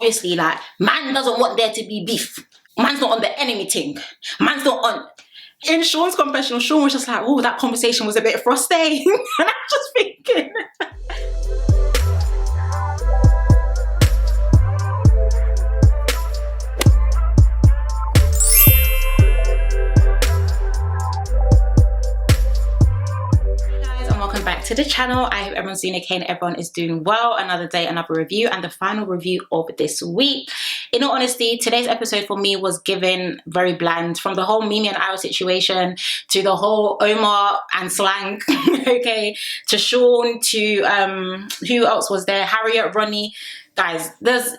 obviously, like, man doesn't want there to be beef. Man's not on the enemy thing. Man's not on... In Sean's confessional, Sean was just like, oh, that conversation was a bit frosty. And I'm just thinking... to the channel. I hope everyone's doing okay and everyone is doing well. Another day, another review, and the final review of this week. In all honesty, today's episode for me was given very bland, from the whole Mimi and Ayo situation to the whole Omar and slang, okay, to Sean, to who else was there, Harriet, Ronnie. Guys, let's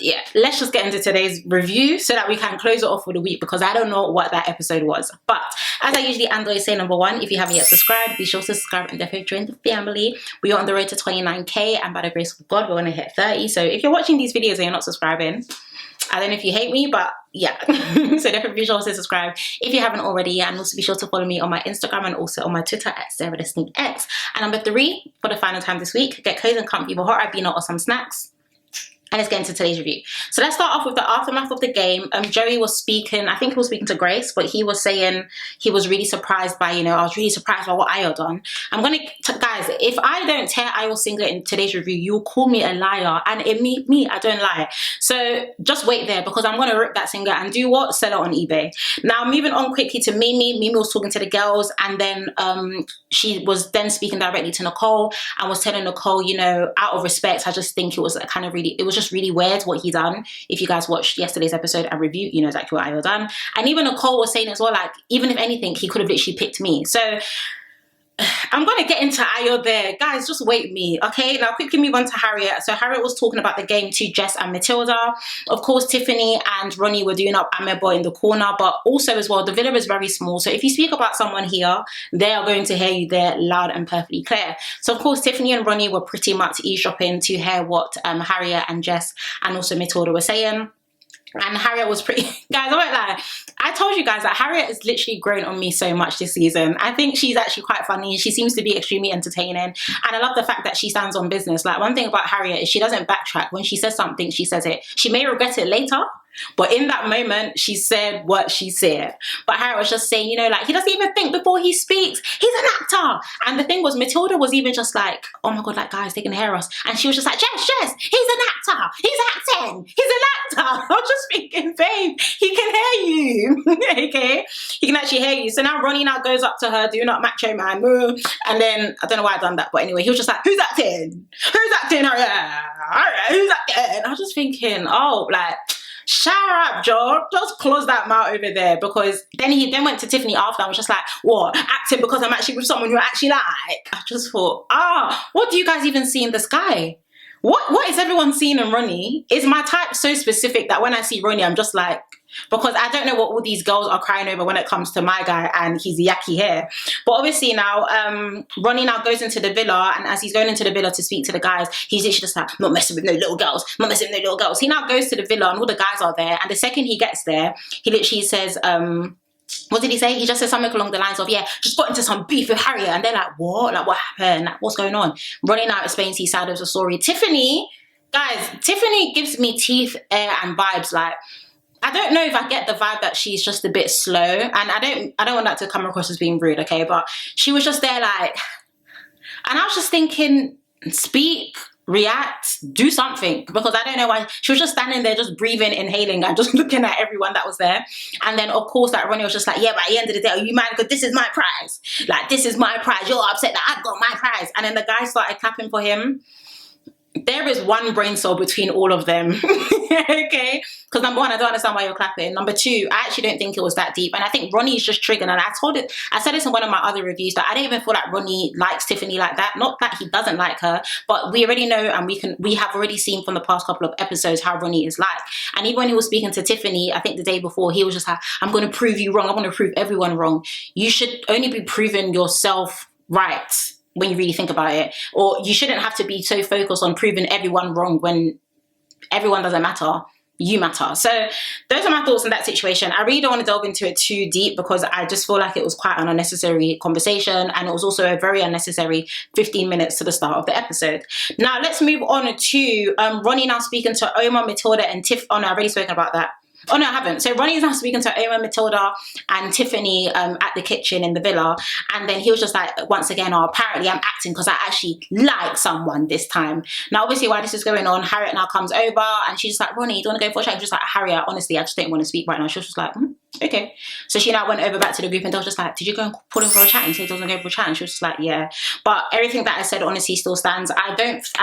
just get into today's review so that we can close it off for the week, because I don't know what that episode was. But as I usually always say, number one, if you haven't yet subscribed, be sure to subscribe and definitely join the family. We are on the road to 29k, and by the grace of God, we're going to hit 30. So if you're watching these videos and you're not subscribing, I don't know if you hate me, but yeah. So definitely be sure to subscribe if you haven't already, and also be sure to follow me on my Instagram and also on my Twitter at @SarahTheSneakX. And number three, for the final time this week, get cozy and comfy with a hot Ribena or some snacks. And let's get into today's review. So let's start off with the aftermath of the game. Joey was speaking, I think he was speaking to Grace, but he was saying he was really surprised by, I was really surprised by what Ayo done. Guys, if I don't tear Ayo singlet in today's review, you'll call me a liar. And me, I don't lie. So just wait there, because I'm going to rip that singlet and do what? Sell it on eBay. Now, moving on quickly to Mimi. Mimi was talking to the girls, and then she was then speaking directly to Nicole and was telling Nicole, out of respect, I just think it was just really weird what he done. If you guys watched yesterday's episode and review, you know exactly what Ayo done. And even Nicole was saying as well, like, even if anything, he could have literally picked me. So I'm gonna get into Ayo there. Guys, just wait me, okay? Now quickly move on to Harriet. So Harriet was talking about the game to Jess and Matilda. Of course, Tiffany and Ronnie were doing up Amebo in the corner, but also as well, the villa is very small. So if you speak about someone here, they are going to hear you there loud and perfectly clear. So of course, Tiffany and Ronnie were pretty much eavesdropping to hear what Harriet and Jess and also Matilda were saying. And Harriet was pretty... Guys, I won't lie. I told you guys that Harriet has literally grown on me so much this season. I think she's actually quite funny. She seems to be extremely entertaining. And I love the fact that she stands on business. Like, one thing about Harriet is she doesn't backtrack. When she says something, she says it. She may regret it later, but in that moment, she said what she said. But Harriet was just saying, like, he doesn't even think before he speaks. He's an actor. And the thing was, Matilda was even just like, oh my God, like, guys, they can hear us. And she was just like, Jess, he's an actor. He's acting. He's an actor. I was just thinking, babe, he can hear you. Okay? He can actually hear you. So now Ronnie now goes up to her, do not macho man. And then, I don't know why I done that, but anyway, he was just like, who's acting? Who's acting? Harriet, who's acting? I was just thinking, oh, like, shut up, Joe. Just close that mouth over there. Because then he went to Tiffany after and was just like, what? Acting because I'm actually with someone you actually like? I just thought, what do you guys even see in the sky? What is everyone seeing in Ronnie? Is my type so specific that when I see Ronnie, I'm just like, because I don't know what all these girls are crying over when it comes to my guy and his yucky hair. But obviously now, Ronnie now goes into the villa, and as he's going into the villa to speak to the guys, he's literally just like, not messing with no little girls, not messing with no little girls. He now goes to the villa and all the guys are there, and the second he gets there, he literally says, what did he say? He just said something along the lines of, yeah, just got into some beef with Harriet. And they're like, what? Like, what happened? Like, what's going on? Ronnie now explains his side of the story. Tiffany, guys, Tiffany gives me teeth, air, and vibes. Like, I don't know if I get the vibe that she's just a bit slow. And I don't want that to come across as being rude, okay? But she was just there like, and I was just thinking, speak, react, do something, because I don't know why she was just standing there just breathing, inhaling, and just looking at everyone that was there. And then of course that Ronnie was just like, yeah, but at the end of the day, are you mad because this is my prize? Like, this is my prize, you're upset that I've got my prize. And then the guy started clapping for him. There is one brain cell between all of them. Okay, because number one, I don't understand why you're clapping. Number two, I actually don't think it was that deep, and I think Ronnie is just triggered. And I said this in one of my other reviews, that I don't even feel like Ronnie likes Tiffany like that. Not that he doesn't like her, but we already know, and we have already seen from the past couple of episodes how Ronnie is like. And even when he was speaking to Tiffany, I think the day before, he was just like, I'm going to prove you wrong, I'm going to prove everyone wrong. You should only be proving yourself right when you really think about it. Or you shouldn't have to be so focused on proving everyone wrong when everyone doesn't matter. you matter. So those are my thoughts on that situation. I really don't want to delve into it too deep because I just feel like it was quite an unnecessary conversation, and it was also a very unnecessary 15 minutes to the start of the episode. Now let's move on to Ronnie now speaking to Omar, Matilda and Tiff. Oh no, I've already spoken about that. Oh no, I haven't. So Ronnie is now speaking to Omar, Matilda and Tiffany at the kitchen in the villa, and then he was just like, once again, oh, apparently I'm acting because I actually like someone this time. Now obviously while this is going on, Harriet now comes over and she's just like, Ronnie, do you want to go for a chat? She's just like, Harriet, honestly, I just don't want to speak right now. She was just like, okay. So she now went over back to the group and they were just like, did you go and pull him for a chat? And he said he doesn't go for a chat. And she was just like, yeah. But everything that I said honestly still stands. I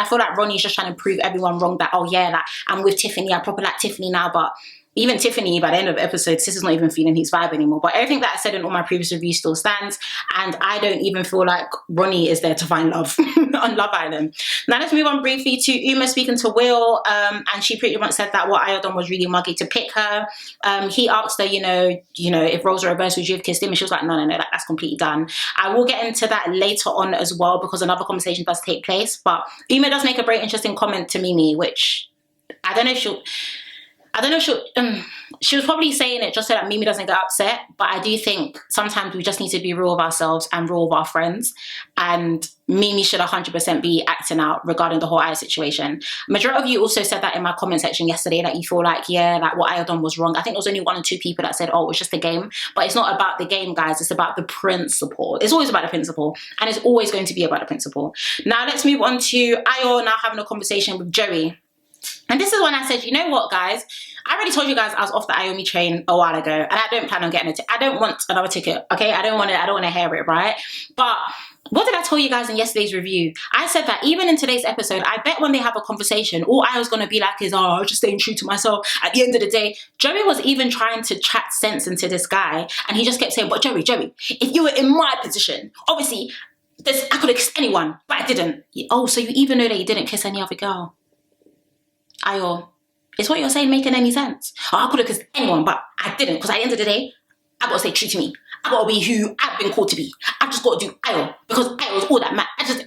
feel like Ronnie's just trying to prove everyone wrong that, oh yeah, that I'm with Tiffany, I proper like Tiffany now, but even Tiffany, by the end of the episode, Sis is not even feeling his vibe anymore. But everything that I said in all my previous reviews still stands. And I don't even feel like Ronnie is there to find love on Love Island. Now let's move on briefly to Uma speaking to Will. And she pretty much said that what Ayo done was really muggy to pick her. He asked her, you know, if roles are reversed, would you have kissed him? And she was like, no, that's completely done. I will get into that later on as well because another conversation does take place. But Uma does make a very interesting comment to Mimi, which I don't know if she was probably saying it just so that Mimi doesn't get upset, but I do think sometimes we just need to be real with ourselves and real with our friends, and Mimi should 100% be acting out regarding the whole Ayo situation. Majority of you also said that in my comment section yesterday, that you feel like, yeah, like what Ayo done was wrong. I think there was only 1 or 2 people that said, oh, it was just a game, but it's not about the game, guys. It's about the principle. It's always about the principle, and it's always going to be about the principle. Now let's move on to Ayo now having a conversation with Joey. And this is when I said, you know what, guys? I already told you guys I was off the Ayomi train a while ago, and I don't plan on getting it. I don't want another ticket, okay? I don't want to hear it, right? But what did I tell you guys in yesterday's review? I said that even in today's episode, I bet when they have a conversation, all I was going to be like is, oh, I was just staying true to myself. At the end of the day, Joey was even trying to chat sense into this guy, and he just kept saying, but Joey, if you were in my position, obviously, I could have kissed anyone, but I didn't. Oh, so you even know that you didn't kiss any other girl? Ayo, is what you're saying making any sense? Oh, I could have kissed anyone, but I didn't, because at the end of the day, I gotta stay true to me. I gotta be who I've been called to be. I just gotta do Ayo, because Ayo is all that matters.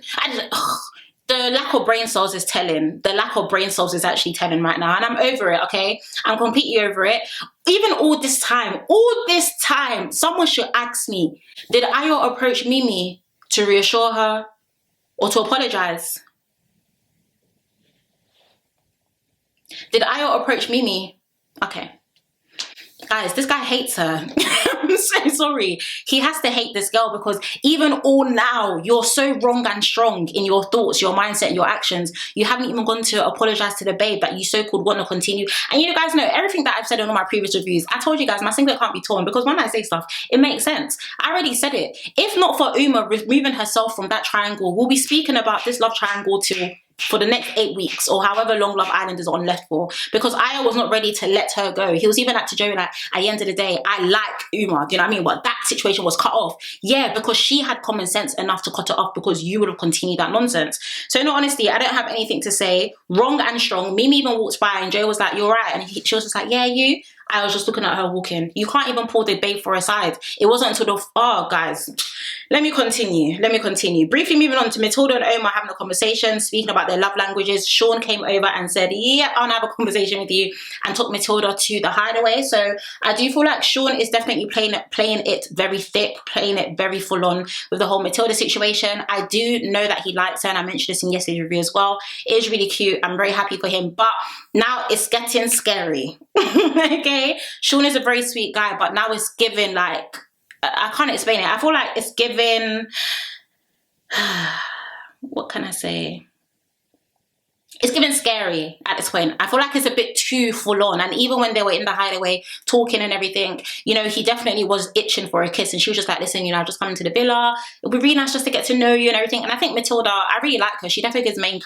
The lack of brain cells is telling. The lack of brain cells is actually telling right now, and I'm over it, okay? I'm completely over it. Even all this time, someone should ask me, did Ayo approach Mimi to reassure her or to apologize? Did Ayo approach Mimi? Okay. Guys, this guy hates her. I'm so sorry. He has to hate this girl because even all now, you're so wrong and strong in your thoughts, your mindset, your actions. You haven't even gone to apologize to the babe that you so-called want to continue. And you guys know everything that I've said in all my previous reviews. I told you guys my singlet can't be torn because when I say stuff, it makes sense. I already said it. If not for Uma removing herself from that triangle, we'll be speaking about this love triangle for the next 8 weeks or however long Love Island is on left for, because Ayo was not ready to let her go. He was even at to Joey like, at the end of the day, I like Uma, do you know what I mean? But that situation was cut off. Yeah, because she had common sense enough to cut it off because you would have continued that nonsense. So in all honesty, I don't have anything to say. Wrong and strong. Mimi even walked by and Joey was like, you're right. And she was just like, yeah, you. I was just looking at her walking. You can't even pull the babe for a side. It wasn't until guys, let me continue. Briefly moving on to Matilda and Omar having a conversation, speaking about their love languages. Sean came over and said, yeah, I want to have a conversation with you, and took Matilda to the hideaway. So I do feel like Sean is definitely playing it very thick, playing it very full on with the whole Matilda situation. I do know that he likes her, and I mentioned this in yesterday's review as well. It is really cute. I'm very happy for him, but now it's getting scary. Okay? Sean is a very sweet guy, but now it's giving like, I can't explain it. I feel like it's giving, what can I say? It's giving scary at this point. I feel like it's a bit too full on. And even when they were in the hideaway talking and everything, you know, he definitely was itching for a kiss. And she was just like, listen, you know, I've just come into the villa. It'll be really nice just to get to know you and everything. And I think Matilda, I really like her. She definitely gives main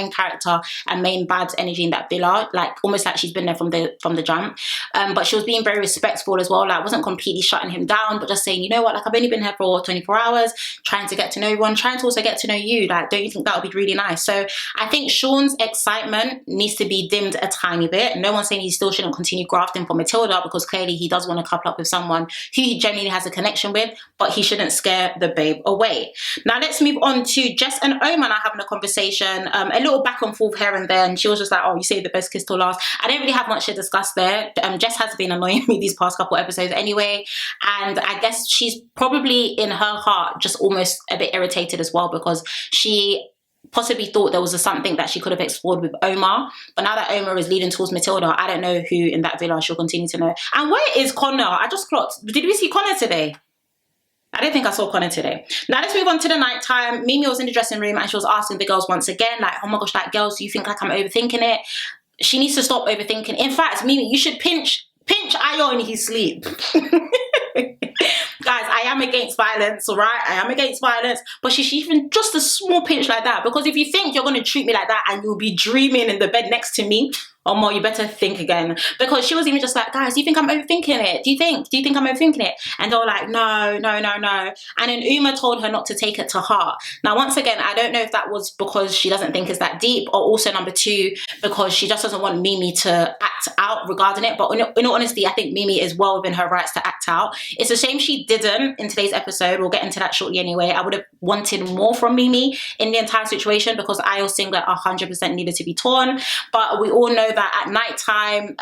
character and main bad energy in that villa. Like almost like she's been there from the jump. But she was being very respectful as well. Like wasn't completely shutting him down, but just saying, you know what, like I've only been here for 24 hours, trying to get to know everyone, trying to also get to know you. Like, don't you think that would be really nice? So I think Sean's excitement needs to be dimmed a tiny bit. No one's saying he still shouldn't continue grafting for Matilda, because clearly he does want to couple up with someone who he genuinely has a connection with, but he shouldn't scare the babe away. Now let's move on to Jess and Omar now having a conversation, a little back and forth here and there, and she was just like, oh, you saved the best kiss till last. I don't really have much to discuss there. Jess has been annoying me these past couple episodes anyway, and I guess she's probably in her heart just almost a bit irritated as well, because she possibly thought there was something that she could have explored with Omar, but now that Omar is leading towards Matilda, I don't know who in that villa she'll continue to know. And where is Connor? I just clocked. Did we see Connor today? I don't think I saw Connor today. Now let's move on to the night time. Mimi was in the dressing room and she was asking the girls once again, like, oh my gosh, like, girls, do you think like I'm overthinking it? She needs to stop overthinking. In fact, Mimi, you should pinch Ayo in his sleep. Guys, I am against violence, all right? I am against violence, but she's even just a small pinch like that, because if you think you're going to treat me like that and you'll be dreaming in the bed next to me, Omar, you better think again. Because she was even just like, guys, do you think I'm overthinking it? Do you think I'm overthinking it? And they were like, no. And then Uma told her not to take it to heart. Now, once again, I don't know if that was because she doesn't think it's that deep, or also number two, because she just doesn't want Mimi to act out regarding it. But in all honesty, I think Mimi is well within her rights to act out. It's a shame she didn't in today's episode. We'll get into that shortly anyway. I would have wanted more from Mimi in the entire situation, because Ayo's singlet 100% needed to be torn. But we all know that at night time,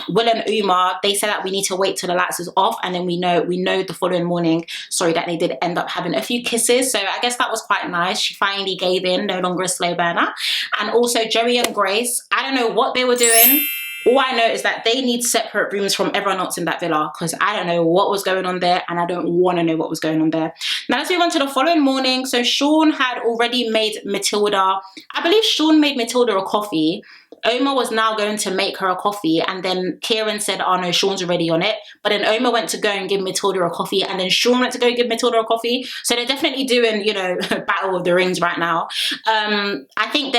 Will and Umar, they said that we need to wait till the lights is off, and then we know the following morning, sorry, that they did end up having a few kisses. So I guess that was quite nice. She finally gave in, no longer a slow burner. And also Joey and Grace, I don't know what they were doing. All I know is that they need separate rooms from everyone else in that villa, because I don't know what was going on there, and I don't want to know what was going on there. Now let's move on to the following morning. So Sean had already made Matilda, I believe Sean made Matilda a coffee. Omar was now going to make her a coffee, and then Kieran said, oh no, Sean's already on it. But then Omar went to go and give Matilda a coffee, and then Sean went to go give Matilda a coffee. So they're definitely doing, you know, Battle of the Rings right now. I think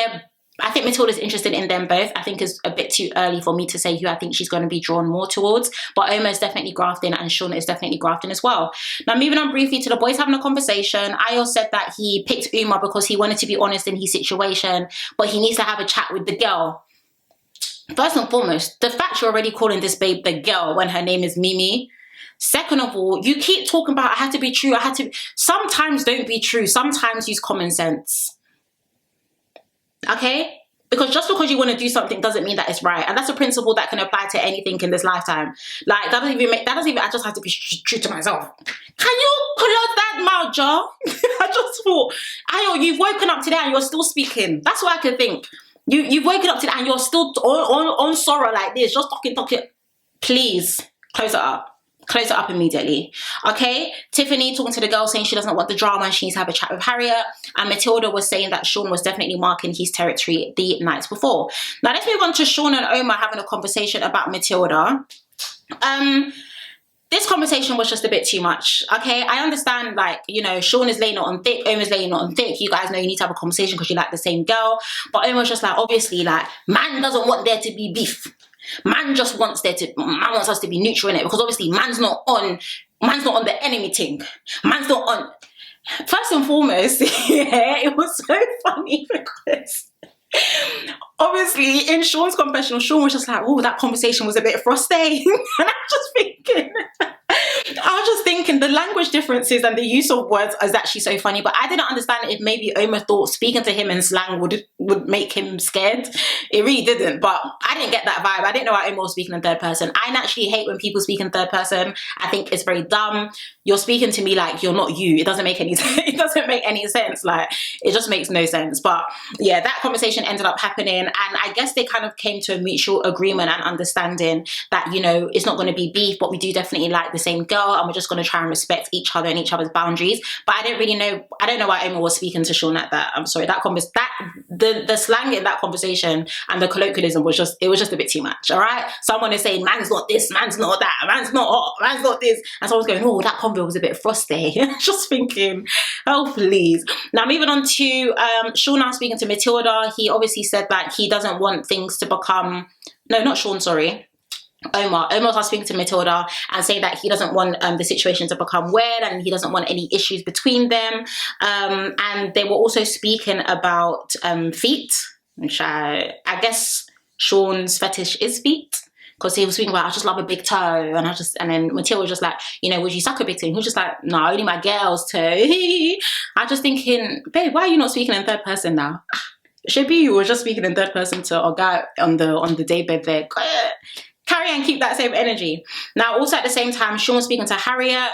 Matilda's interested in them both. I think it's a bit too early for me to say who I think she's going to be drawn more towards. But Omar's definitely grafting, and Sean is definitely grafting as well. Now, moving on briefly to the boys having a conversation. Ayo said that he picked Umar because he wanted to be honest in his situation, but he needs to have a chat with the girl. First and foremost, the fact you're already calling this babe the girl when her name is Mimi. Second of all, you keep talking about I had to be true, I had to. Sometimes don't be true. Sometimes use common sense. Okay? Because just because you want to do something doesn't mean that it's right. And that's a principle that can apply to anything in this lifetime. Like, that doesn't even, I just have to be true to myself. Can you close that mouth, Jar? I just thought, Ayo, you've woken up today and you're still speaking. That's what I could think. You've woken up today and you're still on sorrow like this, just talking. Please, close it up. Close it up immediately. Okay? Tiffany talking to the girl saying she doesn't want the drama and she needs to have a chat with Harriet. And Matilda was saying that Sean was definitely marking his territory the nights before. Now let's move on to Sean and Omar having a conversation about Matilda. This conversation was just a bit too much. Okay? I understand, like, you know, Sean is laying it on thick, Omar's laying it on thick. You guys know you need to have a conversation because you like the same girl. But Omar's just like, obviously, like, man doesn't want there to be beef. Man just wants man wants us to be neutral in it, because obviously man's not on the enemy thing. Man's not on. First and foremost, yeah, it was so funny because obviously in Sean's confessional, Sean was just like, oh, that conversation was a bit frosty. And I was just thinking the language differences and the use of words is actually so funny. But I didn't understand if maybe Omar thought speaking to him in slang would make him scared. It really didn't. But I didn't get that vibe. I didn't know why Omar was speaking in third person. I naturally hate when people speak in third person. I think it's very dumb. You're speaking to me like you're not you. It doesn't make any sense. It doesn't make any sense. Like, it just makes no sense. But yeah, that conversation ended up happening. And I guess they kind of came to a mutual agreement and understanding that, you know, it's not going to be beef, but we do definitely like the same girl, and we're just going to try and respect each other and each other's boundaries. But I don't know why Omar was speaking to Sean like that. I'm sorry, the slang in that conversation and the colloquialism was just a bit too much. All right, someone is saying man's not this, man's not that, man's not hot, man's not this, and someone's going, oh, that convo was a bit frosty. Just thinking, oh please. Now moving on to Sean now speaking to Matilda. He obviously said that he doesn't want things to become, no, not Sean, sorry, Omar was speaking to Matilda and saying that he doesn't want the situation to become weird, and he doesn't want any issues between them. And they were also speaking about feet. which I guess Sean's fetish is feet. Because he was speaking about, I just love a big toe, and then Matilda was just like, you know, would you suck a big toe? He was just like, no, only my girl's toe. I'm just thinking, babe, why are you not speaking in third person now? Should be you were just speaking in third person to a guy on the daybed there. Carry and keep that same energy. Now, also at the same time, Sean was speaking to Harriet,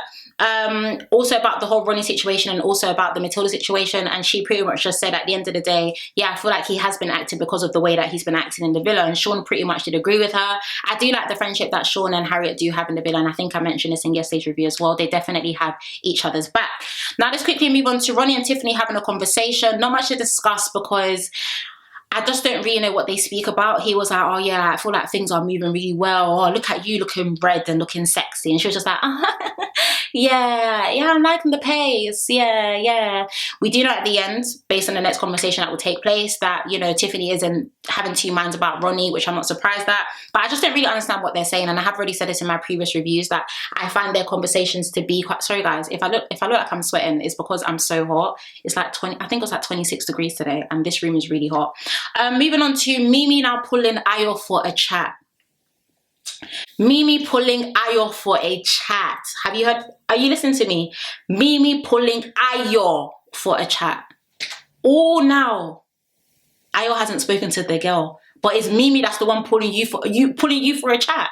also about the whole Ronnie situation and also about the Matilda situation, and she pretty much just said at the end of the day, yeah, I feel like he has been acting because of the way that he's been acting in the villa, and Sean pretty much did agree with her. I do like the friendship that Sean and Harriet do have in the villa, and I think I mentioned this in yesterday's review as well. They definitely have each other's back. Now let's quickly move on to Ronnie and Tiffany having a conversation. Not much to discuss because I just don't really know what they speak about. He was like, oh yeah, I feel like things are moving really well. Oh, look at you looking red and looking sexy. And she was just like, yeah, I'm liking the pace. Yeah. We do know at the end, based on the next conversation that will take place, that, you know, Tiffany isn't having two minds about Ronnie, which I'm not surprised at. But I just don't really understand what they're saying. And I have already said this in my previous reviews that I find their conversations to be quite, sorry guys, if I look like I'm sweating, it's because I'm so hot. It's like I think it was like 26 degrees today, and this room is really hot. Moving on to Mimi now pulling Ayo for a chat. Mimi pulling Ayo for a chat. Have you heard? Are you listening to me? Mimi pulling Ayo for a chat. Oh, now Ayo hasn't spoken to the girl, but it's Mimi that's the one pulling you for a chat.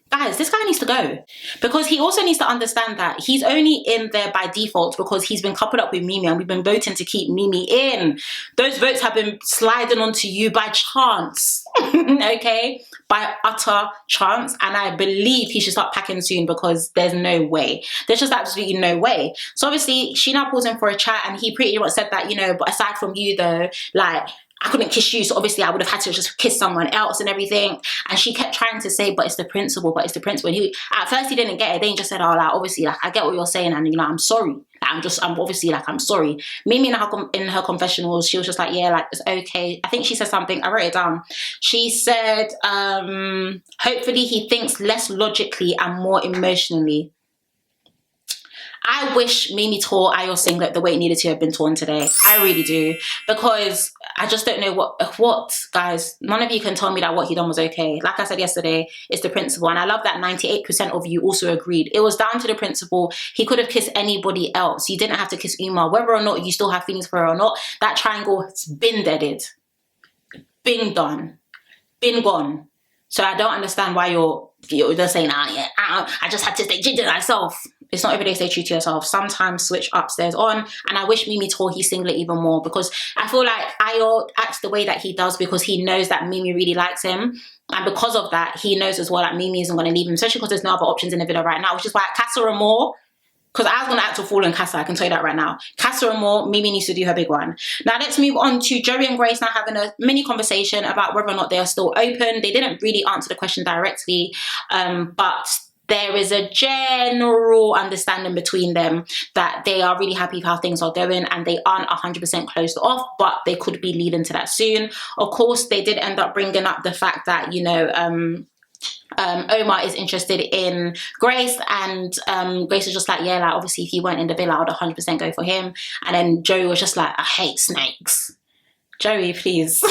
Guys, this guy needs to go, because he also needs to understand that he's only in there by default because he's been coupled up with Mimi and we've been voting to keep Mimi in. Those votes have been sliding onto you by chance, okay? By utter chance. And I believe he should start packing soon because there's no way. There's just absolutely no way. So obviously, she now pulls him for a chat and he pretty much said that, you know, but aside from you though, like, I couldn't kiss you, so obviously I would have had to just kiss someone else and everything. And she kept trying to say, but it's the principle, but it's the principle. And he, at first he didn't get it. Then he just said, oh, like, obviously, like, I get what you're saying, and, you know, I'm sorry. Like, I'm obviously, like, I'm sorry. Mimi in her confessionals, she was just like, yeah, like, it's okay. I think she said something, I wrote it down. She said, hopefully he thinks less logically and more emotionally. I wish Mimi tore Ayo's singlet the way it needed to have been torn today. I really do. Because I just don't know what, guys, none of you can tell me that what he done was okay. Like I said yesterday, it's the principle. And I love that 98% of you also agreed. It was down to the principle. He could have kissed anybody else. You didn't have to kiss Uma. Whether or not you still have feelings for her or not, that triangle has been deaded. Been done. Been gone. So I don't understand why you're just saying, I just had to stay true to myself. It's not every day stay true to yourself. Sometimes switch upstairs on. And I wish Mimi tore his singlet even more, because I feel like Ayo acts the way that he does because he knows that Mimi really likes him. And because of that, he knows as well that Mimi isn't going to leave him, especially because there's no other options in the villa right now, which is why Casa and more, because I was going to act a fool in Casa, I can tell you that right now. Casa and more, Mimi needs to do her big one. Now let's move on to Joey and Grace now having a mini conversation about whether or not they are still open. They didn't really answer the question directly, but there is a general understanding between them that they are really happy with how things are going and they aren't 100% closed off, but they could be leading to that soon. Of course, they did end up bringing up the fact that, you know, Omar is interested in Grace, and Grace was just like, yeah, like, obviously if you weren't in the villa, I would 100% go for him. And then Joey was just like, I hate snakes. Joey, please.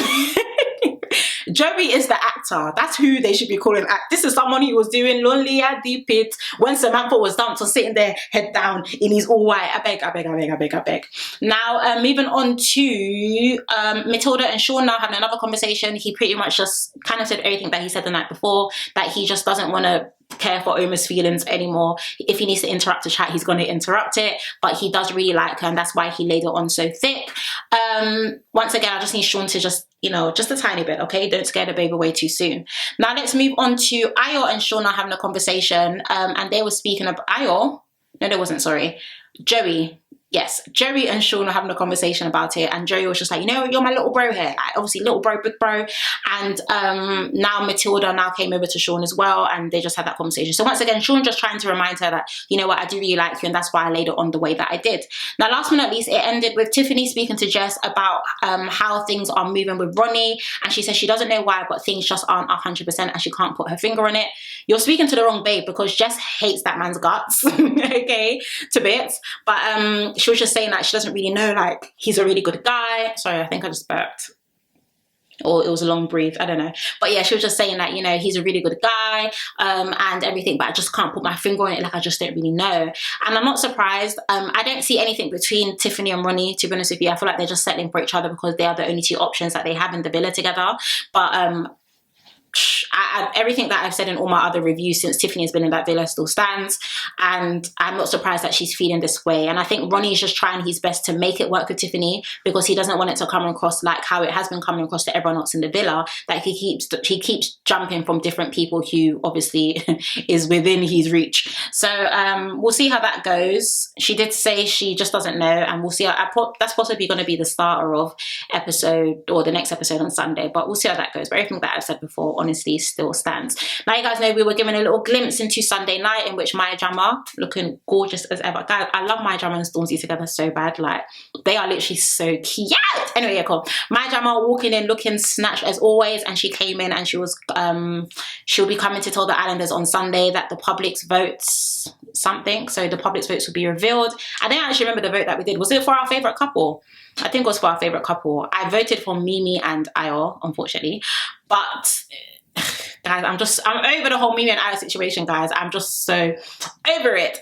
Joey is the actor. That's who they should be calling act. This is someone who was doing Lonely at the Pit when Samantha was dumped, or sitting there head down in his all white. I beg. Now, moving on to Matilda and Sean now having another conversation. He pretty much just kind of said everything that he said the night before, that he just doesn't want to care for Oma's feelings anymore. If he needs to interrupt a chat, he's going to interrupt it, but he does really like her, and that's why he laid it on so thick. Once again, I just need Sean to just, you know, just a tiny bit, okay? Don't scare the baby away too soon. Now let's move on to Ayo and Sean are having a conversation, and they were speaking about Ayo. No, they wasn't, sorry. Joey. Yes, Joey and Sean were having a conversation about it, and Joey was just like, you know, you're my little bro here. Like, obviously, little bro, big bro. And now Matilda now came over to Sean as well, and they just had that conversation. So once again, Sean just trying to remind her that, you know what, I do really like you, and that's why I laid it on the way that I did. Now, last but not least, it ended with Tiffany speaking to Jess about how things are moving with Ronnie, and she says she doesn't know why, but things just aren't 100%, and she can't put her finger on it. You're speaking to the wrong babe, because Jess hates that man's guts, okay, to bits. But she was just saying that she doesn't really know, like, he's a really good guy. Sorry, I think I just burped. or it was a long brief, I don't know. But yeah, she was just saying that, you know, he's a really good guy, and everything, but I just can't put my finger on it, like I just don't really know. And I'm not surprised. I don't see anything between Tiffany and Ronnie, to be honest with you. I feel like they're just settling for each other because they are the only two options that they have in the villa together. But everything that I've said in all my other reviews since Tiffany has been in that villa still stands, and I'm not surprised that she's feeling this way. And I think Ronnie's just trying his best to make it work with Tiffany because he doesn't want it to come across like how it has been coming across to everyone else in the villa, that he keeps jumping from different people who obviously is within his reach. So we'll see how that goes. She did say she just doesn't know, and we'll see how, that's possibly going to be the starter of episode, or the next episode on Sunday, but we'll see how that goes. But everything that I've said before honestly still stands. Now you guys know we were given a little glimpse into Sunday night, in which Maya Jama, looking gorgeous as ever. Guys, I love Maya Jama and Stormzy together so bad. Like, they are literally so cute. Anyway, yeah, cool. Maya Jama walking in looking snatched as always, and she came in and she was she'll be coming to tell the islanders on Sunday that the public's votes something, so the public's votes will be revealed. I don't actually remember the vote that we did. Was it for our favorite couple? I think it was for our favorite couple. I voted for Mimi and Ayo, unfortunately, but guys, I'm over the whole Mimi and Ayo situation, guys. I'm just so over it.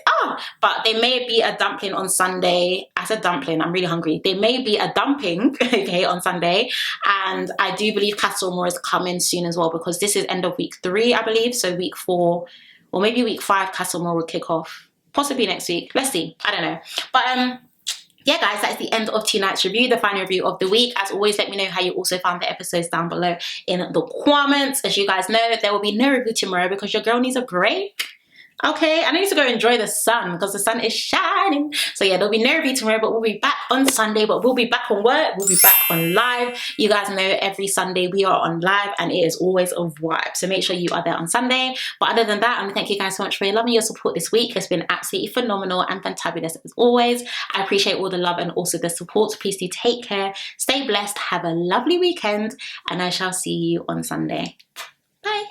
But they may be a dumpling on Sunday. I said dumpling, I'm really hungry. They may be a dumping, okay, on Sunday. And I do believe Castle Moore is coming soon as well, because this is end of week 3, I believe. So week 4, or maybe week 5, Castle Moore will kick off. Possibly next week. Let's see. I don't know. But yeah, guys, that's the end of tonight's review, the final review of the week. As always, let me know how you also found the episodes down below in the comments. As you guys know, there will be no review tomorrow because your girl needs a break. Okay, I need to go enjoy the sun because the sun is shining. So yeah, there'll be no review tomorrow, but we'll be back on Sunday. But we'll be back on work. We'll be back on live. You guys know every Sunday we are on live, and it is always a vibe. So make sure you are there on Sunday. But other than that, I want to thank you guys so much for your love and your support this week. It's been absolutely phenomenal and fantabulous as always. I appreciate all the love and also the support. Please do take care. Stay blessed. Have a lovely weekend, and I shall see you on Sunday. Bye.